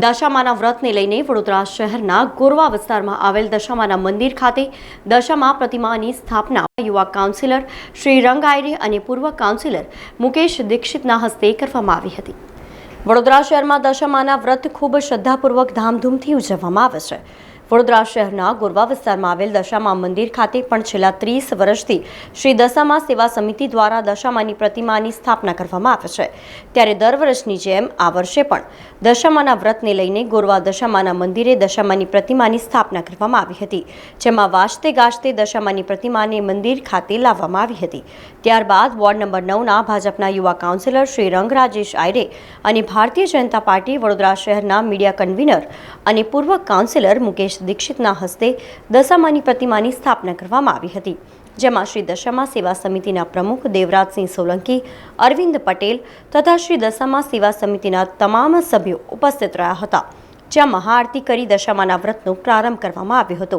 દશામાના વ્રતને લઈને વડોદરા શહેરના ગોરવા વિસ્તારમાં આવેલ દશામાના મંદિર ખાતે દશામા પ્રતિમાની સ્થાપના યુવા કાઉન્સિલર શ્રી રંગ આયરે અને પૂર્વ કાઉન્સિલર મુકેશ દીક્ષિતના હસ્તે કરવામાં આવી હતી। વડોદરા શહેરમાં દશામાના વ્રત ખૂબ શ્રદ્ધાપૂર્વક ધામધૂમથી ઉજવવામાં આવે છે। વડોદરા શહેરના ગોરવા વિસ્તારમાં આવેલ દશામા મંદિર ખાતે પણ છેલ્લા 30 વર્ષથી શ્રી દશામા સેવા સમિતિ દ્વારા દશામાની પ્રતિમાની સ્થાપના કરવામાં આવે છે। ત્યારે દર વર્ષની જેમ આ વર્ષે પણ દશામાના વ્રતને લઈને ગોરવા દશામાના મંદિરે દશામાની પ્રતિમાની સ્થાપના કરવામાં આવી હતી, જેમાં વાજતે ગાજતે દશામાની પ્રતિમાને મંદિર ખાતે લાવવામાં આવી હતી। ત્યારબાદ વોર્ડ નંબર 9ના ભાજપના યુવા કાઉન્સિલર શ્રી રંગ રાજેશ આયરે અને ભારતીય જનતા પાર્ટી વડોદરા શહેરના મીડિયા કન્વીનર અને પૂર્વ કાઉન્સિલર મુકેશ દીક્ષિતના હસ્તે દશામાની પ્રતિમાની સ્થાપના કરવામાં આવી હતી, જેમાં શ્રી દશામા સેવા સમિતિના પ્રમુખ દેવરાજસિંહ સોલંકી, અરવિંદ પટેલ તથા શ્રી દશામા સેવા સમિતિના તમામ સભ્યો ઉપસ્થિત રહ્યા હતા, જ્યાં મહાઆરતી કરી દશામાના વ્રતનો પ્રારંભ કરવામાં આવ્યો હતો।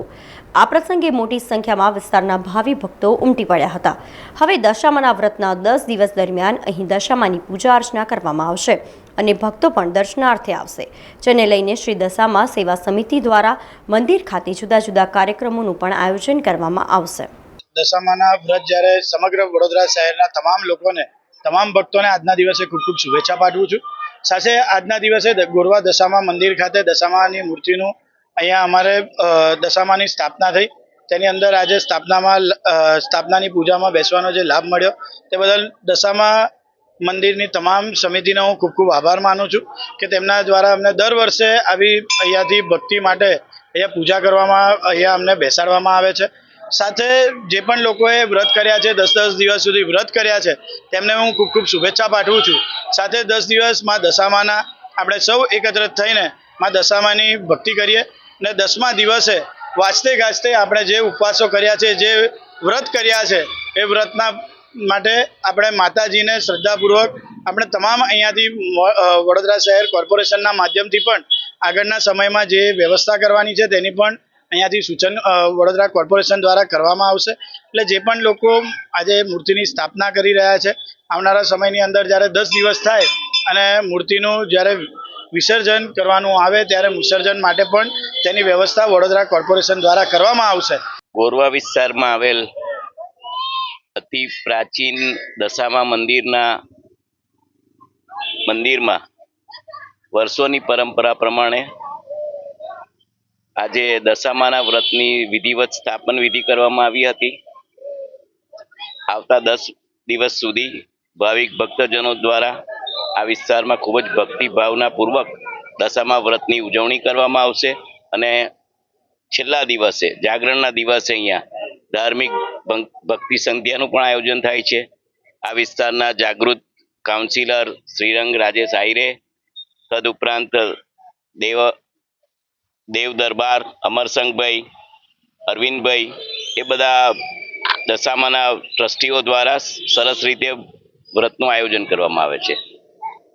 આ પ્રસંગે મોટી સંખ્યામાં વિસ્તારના ભાવિ ભક્તો ઉમટી પડ્યા હતા। હવે દશામાના વ્રતના 10 દિવસ દરમિયાન અહીં દશામાની પૂજા અર્ચના કરવામાં આવશે અને ભક્તો પણ દર્શનાર્થે આવશે, જેને લઈને શ્રી દશામા સેવા સમિતિ દ્વારા મંદિર ખાતે જુદા જુદા કાર્યક્રમોનું પણ આયોજન કરવામાં આવશે। દશામાના વ્રત જ્યારે સમગ્ર વડોદરા શહેરના તમામ લોકોને, તમામ ભક્તોને આજના દિવસે ખૂબ ખૂબ શુભેચ્છા પાઠવું છું। સાથે આજના દિવસે ગોરવા દશામા મંદિર ખાતે દશામાની મૂર્તિનું અહીંયા અમારે દશામાની સ્થાપના થઈ, તેની અંદર આજે સ્થાપનાની પૂજામાં બેસવાનો જે લાભ મળ્યો તે બદલ દશામા મંદિરની તમામ સમિતિનો હું ખૂબ ખૂબ આભાર માનું છું કે તેમના દ્વારા અમને દર વર્ષે આવી અહીંયાથી ભક્તિ માટે અહીંયા પૂજા કરવામાં, અહીંયા અમને બેસાડવામાં આવે છે। સાથે જે પણ લોકોએ વ્રત કર્યા છે, 10 દિવસ સુધી વ્રત કર્યા છે, તેમને હું ખૂબ ખૂબ શુભેચ્છા પાઠવું છું। સાથે 10 દિવસ માં દશામાના આપણે સૌ એકત્રિત થઈને માં દશામાની ભક્તિ કરીએ અને 10મા દિવસે વાજતે ગાજતે આપણે જે ઉપવાસો કર્યા છે, જે વ્રત કર્યા છે, એ વ્રતના માટે આપણે માતાજીને શ્રદ્ધાપૂર્વક આપણે તમામ અહીંયાથી વડોદરા શહેર કોર્પોરેશનના માધ્યમથી પણ આગળના સમયમાં જે વ્યવસ્થા કરવાની છે તેની પણ અહીંયાથી સૂચન વડોદરા કોર્પોરેશન દ્વારા કરવામાં આવશે। એટલે જે પણ લોકો આજે મૂર્તિની સ્થાપના કરી રહ્યા છે, આવનારા સમયની અંદર જ્યારે 10 દિવસ થાય અને મૂર્તિનું જ્યારે વિસર્જન કરવાનું આવે ત્યારે વિસર્જન માટે પણ તેની વ્યવસ્થા વડોદરા કોર્પોરેશન દ્વારા કરવામાં આવશે। ગોરવા વિસ્તારમાં આવેલ અતિ પ્રાચીન દશામા મંદિરમાં વર્ષોની પરંપરા પ્રમાણે આજે દશામાના વ્રતની વિધિવત સ્થાપન વિધિ કરવામાં આવી હતી। આવતા 10 દિવસ સુધી ભાવિક ભક્તજનો દ્વારા આ વિસ્તારમાં ખૂબ જ ભક્તિ ભાવના પૂર્વક દશામા વ્રતની ઉજવણી કરવામાં આવશે અને છેલ્લા દિવસે જાગરણના દિવસે અહીંયા ધાર્મિક ભક્તિ સંધ્યાનું પણ આયોજન થાય છે। આ વિસ્તારના જાગૃત કાઉન્સિલર શ્રીરંગ રાજેશ આયરે, તદુપરાંત દેવ દરબાર અમરસંગભાઈ, અરવિંદભાઈ, એ બધા દશામાના ટ્રસ્ટીઓ દ્વારા સરસ રીતે વ્રતનું આયોજન કરવામાં આવે છે।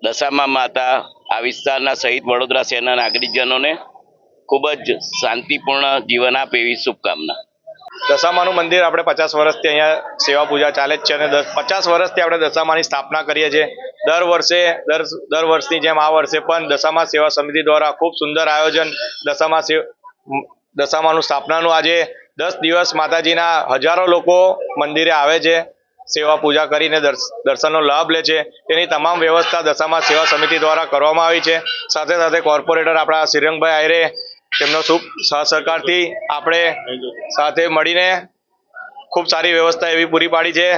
દશામા માતા આ વિસ્તારના સહિત વડોદરા શહેરના નાગરિકજનોને ખૂબ જ શાંતિપૂર્ણ જીવન આપે એવી શુભકામના। દશામાનું મંદિર આપણે 50 વર્ષથી અહીંયા સેવા પૂજા ચાલે જ છે અને 50 વર્ષથી આપણે દશામાની સ્થાપના કરીએ છીએ। દર વર્ષની જેમ આ વર્ષે પણ દશામા સેવા સમિતિ દ્વારા ખૂબ સુંદર આયોજન દશામાનું સ્થાપનાનું આજે 10 દિવસ માતાજીના હજારો લોકો મંદિરે આવે છે, સેવા પૂજા કરીને દર્શનનો લાભ લે છે। તેની તમામ વ્યવસ્થા દશામા સેવા સમિતિ દ્વારા કરવામાં આવી છે। સાથે સાથે કોર્પોરેટર આપણા શ્રીરંગભાઈ આયરે તેમનો શુભ સહસહકારથી આપણે સાથે મળીને ખૂબ સારી વ્યવસ્થા એવી પૂરી પાડી છે।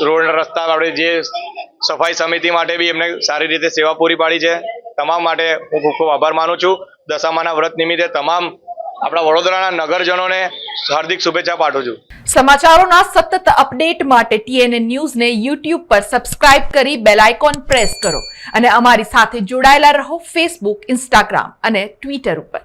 રોડ રસ્તા આપણે જે સફાઈ સમિતિ માટે બી એમને સારી રીતે સેવા પૂરી પાડી છે। તમામ માટે હું ખૂબ ખૂબ આભાર માનું છું। દશામાના વ્રત નિમિત્તે તમામ આપણા વડોદરાના નગરજનોને હાર્દિક શુભેચ્છા પાઠવું છું। સમાચારોના સતત અપડેટ માટે TNN ન્યૂઝને YouTube પર સબસ્ક્રાઇબ કરી બેલ આઇકોન પ્રેસ કરો અને અમારી સાથે જોડાયેલા રહો Facebook, Instagram અને Twitter ઉપર।